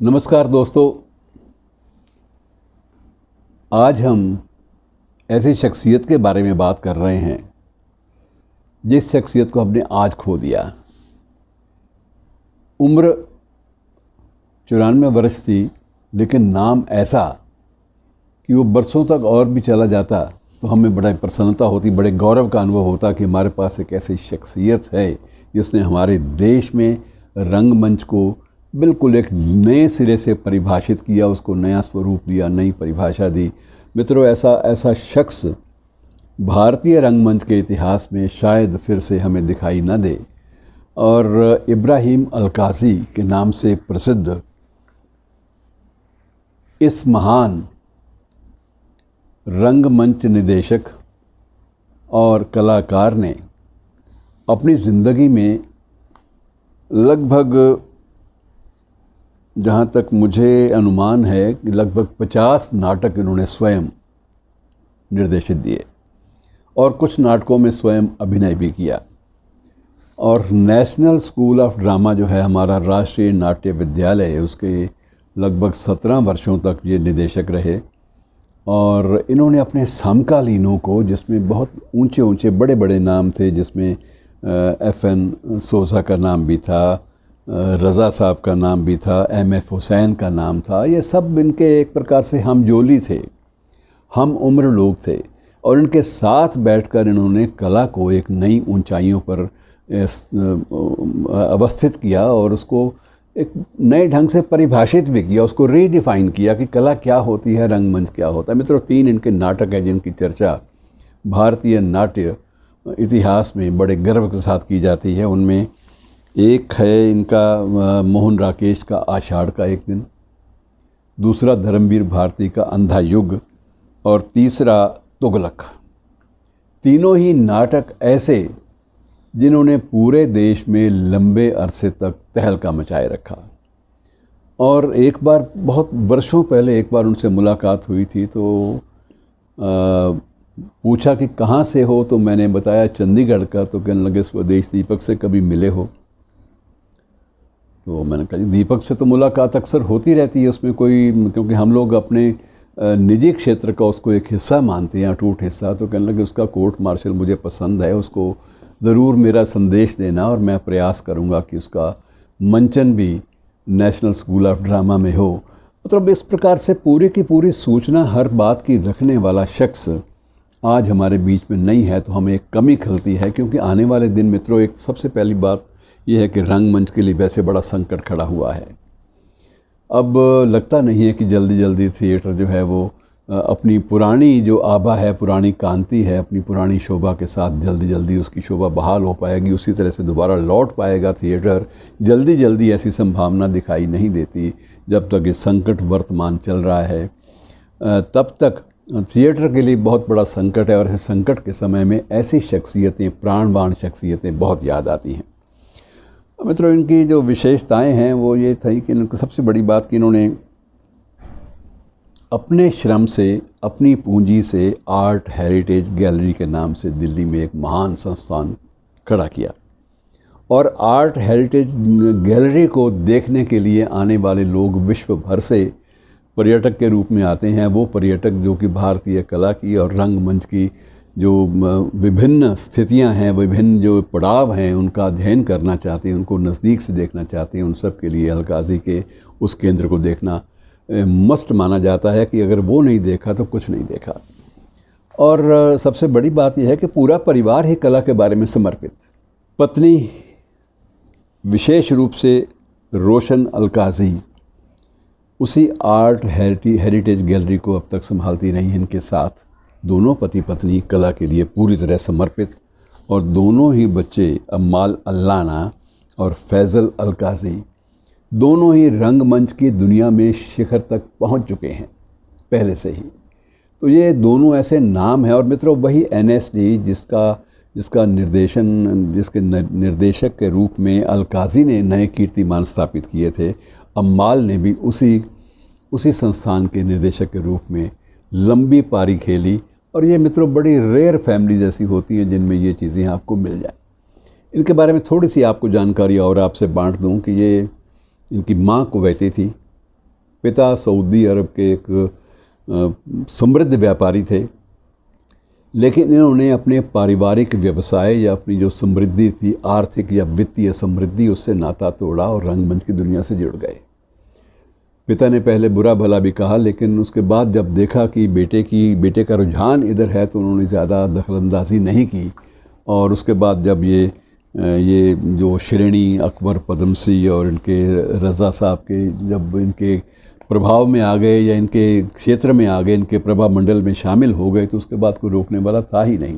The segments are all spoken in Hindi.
नमस्कार दोस्तों। आज हम ऐसी शख्सियत के बारे में बात कर रहे हैं जिस शख्सियत को हमने आज खो दिया। उम्र 94 वर्ष थी, लेकिन नाम ऐसा कि वो बरसों तक और भी चला जाता तो हमें बड़ा प्रसन्नता होती, बड़े गौरव का अनुभव होता कि हमारे पास एक ऐसी शख्सियत है जिसने हमारे देश में रंगमंच को बिल्कुल एक नए सिरे से परिभाषित किया, उसको नया स्वरूप दिया, नई परिभाषा दी। मित्रों, ऐसा शख्स भारतीय रंगमंच के इतिहास में शायद फिर से हमें दिखाई न दे। और इब्राहिम अलकाज़ी के नाम से प्रसिद्ध इस महान रंगमंच निदेशक और कलाकार ने अपनी ज़िंदगी में लगभग, जहाँ तक मुझे अनुमान है, कि लगभग 50 नाटक इन्होंने स्वयं निर्देशित दिए और कुछ नाटकों में स्वयं अभिनय भी किया। और नेशनल स्कूल ऑफ ड्रामा जो है हमारा राष्ट्रीय नाट्य विद्यालय, उसके लगभग 17 वर्षों तक ये निदेशक रहे। और इन्होंने अपने समकालीनों को, जिसमें बहुत ऊंचे ऊंचे बड़े बड़े नाम थे, जिसमें FN सोज़ा का नाम भी था, रज़ा साहब का नाम भी था, MF हुसैन का नाम था, ये सब इनके एक प्रकार से हमजोली थे, हम उम्र लोग थे। और इनके साथ बैठकर इन्होंने कला को एक नई ऊंचाइयों पर अवस्थित किया और उसको एक नए ढंग से परिभाषित भी किया, उसको रीडिफाइन किया कि कला क्या होती है, रंगमंच क्या होता है। मित्रों, 3 इनके नाटक हैं जिनकी चर्चा भारतीय नाट्य इतिहास में बड़े गर्व के साथ की जाती है। उनमें एक है इनका मोहन राकेश का आषाढ़ का एक दिन, दूसरा धर्मवीर भारती का अंधा युग और तीसरा तुगलक। तीनों ही नाटक ऐसे जिन्होंने पूरे देश में लंबे अरसे तक तहलका मचाए रखा। और एक बार, बहुत वर्षों पहले एक बार उनसे मुलाकात हुई थी, तो पूछा कि कहाँ से हो, तो मैंने बताया चंडीगढ़ का। तो कहने लगे स्वदेश दीपक से कभी मिले हो? तो मैंने कहा दीपक से तो मुलाकात अक्सर होती रहती है, उसमें कोई, क्योंकि हम लोग अपने निजी क्षेत्र का उसको एक हिस्सा मानते हैं, अटूट हिस्सा। तो कहने लगे उसका कोर्ट मार्शल मुझे पसंद है, उसको ज़रूर मेरा संदेश देना और मैं प्रयास करूंगा कि उसका मंचन भी नेशनल स्कूल ऑफ ड्रामा में हो। मतलब इस प्रकार से पूरी की पूरी सूचना हर बात की रखने वाला शख्स आज हमारे बीच में नहीं है, तो हमें एक कमी खलती है। क्योंकि आने वाले दिन मित्रों, एक सबसे पहली बात यह है कि रंगमंच के लिए वैसे बड़ा संकट खड़ा हुआ है। अब लगता नहीं है कि जल्दी जल्दी थिएटर जो है वो अपनी पुरानी जो आभा है, पुरानी कांति है, अपनी पुरानी शोभा के साथ जल्दी जल्दी उसकी शोभा बहाल हो पाएगी, उसी तरह से दोबारा लौट पाएगा थिएटर। जल्दी जल्दी ऐसी संभावना दिखाई नहीं देती। जब तक ये संकट वर्तमान चल रहा है तब तक थिएटर के लिए बहुत बड़ा संकट है। और ऐसे संकट के समय में ऐसी शख्सियतें, प्राणवान शख्सियतें बहुत याद आती हैं। मित्रों, इनकी जो विशेषताएं हैं वो ये थी कि इनकी सबसे बड़ी बात कि इन्होंने अपने श्रम से, अपनी पूंजी से आर्ट हेरिटेज गैलरी के नाम से दिल्ली में एक महान संस्थान खड़ा किया। और आर्ट हेरिटेज गैलरी को देखने के लिए आने वाले लोग विश्व भर से पर्यटक के रूप में आते हैं। वो पर्यटक जो कि भारतीय कला की और रंगमंच की जो विभिन्न स्थितियां हैं, विभिन्न जो पड़ाव हैं, उनका अध्ययन करना चाहते हैं, उनको नज़दीक से देखना चाहते हैं, उन सब के लिए अलकाज़ी के उस केंद्र को देखना मस्ट माना जाता है कि अगर वो नहीं देखा तो कुछ नहीं देखा। और सबसे बड़ी बात यह है कि पूरा परिवार ही कला के बारे में समर्पित। पत्नी विशेष रूप से रोशन अलकाज़ी उसी आर्ट हेरिटेज गैलरी को अब तक संभालती रही। इनके साथ दोनों पति पत्नी कला के लिए पूरी तरह समर्पित, और दोनों ही बच्चे अम्माल अल्लाना और फैज़ल अलकाज़ी दोनों ही रंगमंच की दुनिया में शिखर तक पहुंच चुके हैं पहले से ही। तो ये दोनों ऐसे नाम हैं। और मित्रों, वही NSD जिसके निर्देशक के रूप में अलकाज़ी ने नए कीर्तिमान स्थापित किए थे, अम्माल ने भी उसी संस्थान के निर्देशक के रूप में लंबी पारी खेली। और ये मित्रों बड़ी रेयर फैमिली जैसी होती हैं जिनमें ये चीज़ें आपको मिल जाएं। इनके बारे में थोड़ी सी आपको जानकारी और आपसे बांट दूं कि ये इनकी माँ कुवैती थी पिता सऊदी अरब के एक समृद्ध व्यापारी थे, लेकिन इन्होंने अपने पारिवारिक व्यवसाय या अपनी जो समृद्धि थी, आर्थिक या वित्तीय समृद्धि, उससे नाता तोड़ा और रंगमंच की दुनिया से जुड़ गए। पिता ने पहले बुरा भला भी कहा, लेकिन उसके बाद जब देखा कि बेटे का रुझान इधर है तो उन्होंने ज़्यादा दखलंदाजी नहीं की। और उसके बाद जब ये जो श्रेणी अकबर पद्मसी और इनके रज़ा साहब के जब इनके प्रभाव में आ गए या इनके क्षेत्र में आ गए, इनके प्रभाव मंडल में शामिल हो गए, तो उसके बाद कोई रोकने वाला था ही नहीं।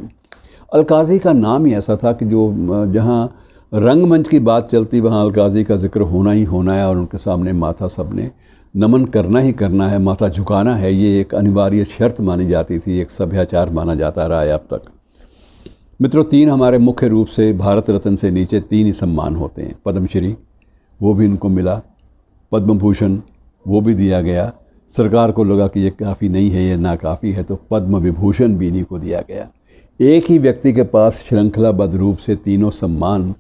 अलकाज़ी का नाम ही ऐसा था कि जो जहाँ रंगमंच की बात चलती वहाँ अलकाज़ी का जिक्र होना ही होना है और उनके सामने माथा सबने नमन करना ही करना है, माथा झुकाना है, ये एक अनिवार्य शर्त मानी जाती थी, एक सभ्याचार माना जाता रहा है अब तक। मित्रों, 3 हमारे मुख्य रूप से भारत रत्न से नीचे 3 ही सम्मान होते हैं। पद्मश्री वो भी इनको मिला, पद्म भूषण वो भी दिया गया। सरकार को लगा कि ये काफ़ी नहीं है, ये नाकाफ़ी है, तो पद्म विभूषण भी इन्हीं को दिया गया। एक ही व्यक्ति के पास श्रृंखलाबद्ध रूप से तीनों सम्मान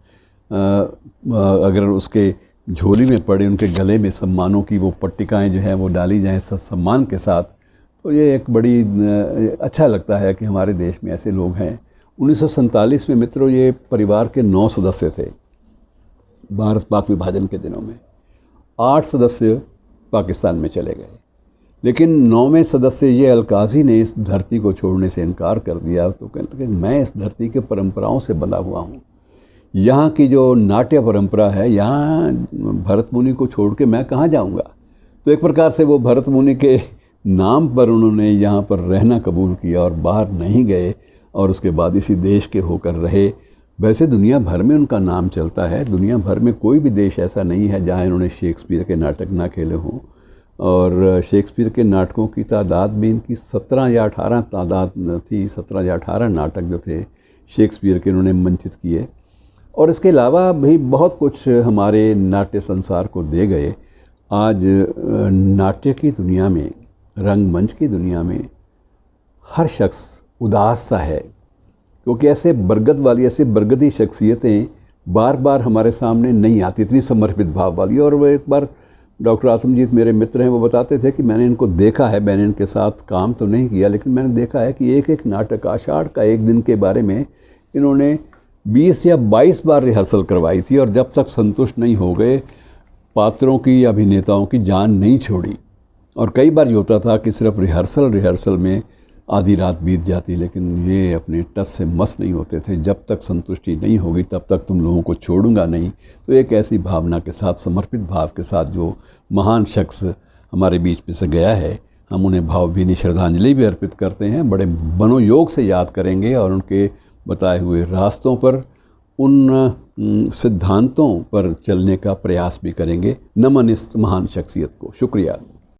अगर उसके झोली में पड़े, उनके गले में सम्मानों की वो पट्टिकाएँ जो हैं वो डाली जाएँ सम्मान के साथ, तो ये एक बड़ी अच्छा लगता है कि हमारे देश में ऐसे लोग हैं। 1947 में मित्रों ये परिवार के 9 सदस्य थे। भारत पाक विभाजन के दिनों में 8 सदस्य पाकिस्तान में चले गए, लेकिन 9वें सदस्य ये अलकाज़ी ने इस धरती को छोड़ने से इनकार कर दिया। तो कहते कि मैं इस धरती के परंपराओं से बंधा हुआ हूँ, यहाँ की जो नाट्य परंपरा है, यहाँ भरत मुनि को छोड़ के मैं कहाँ जाऊँगा। तो एक प्रकार से वो भरत मुनि के नाम पर उन्होंने यहाँ पर रहना कबूल किया और बाहर नहीं गए और उसके बाद इसी देश के होकर रहे। वैसे दुनिया भर में उनका नाम चलता है, दुनिया भर में कोई भी देश ऐसा नहीं है जहाँ इन्होंने शेक्सपियर के नाटक ना खेले हों। और शेक्सपियर के नाटकों की तादाद भी इनकी 17 या 18 तादाद थी, 17 या 18 नाटक जो थे शेक्सपियर के इन्होंने मंचित किए। और इसके अलावा भी बहुत कुछ हमारे नाट्य संसार को दे गए। आज नाट्य की दुनिया में, रंगमंच की दुनिया में हर शख्स उदास सा है, क्योंकि ऐसे बरगदी शख्सियतें बार बार हमारे सामने नहीं आती, इतनी समर्पित भाव वाली। और वो एक बार डॉक्टर आत्मजीत मेरे मित्र हैं, वो बताते थे कि मैंने इनको देखा है, मैंने इनके साथ काम तो नहीं किया, लेकिन मैंने देखा है कि एक नाटक आषाढ़ का एक दिन के बारे में इन्होंने 20 या 22 बार रिहर्सल करवाई थी और जब तक संतुष्ट नहीं हो गए पात्रों की, अभिनेताओं की जान नहीं छोड़ी। और कई बार ये होता था कि सिर्फ रिहर्सल में आधी रात बीत जाती, लेकिन ये अपने टस से मस नहीं होते थे। जब तक संतुष्टि नहीं होगी तब तक तुम लोगों को छोड़ूंगा नहीं। तो एक ऐसी भावना के साथ, समर्पित भाव के साथ जो महान शख्स हमारे बीच में से गया है, हम उन्हें भावभीनी श्रद्धांजलि भी अर्पित करते हैं। बड़े मनोयोग से याद करेंगे और उनके बताए हुए रास्तों पर, उन सिद्धांतों पर चलने का प्रयास भी करेंगे। नमन इस महान शख्सियत को। शुक्रिया।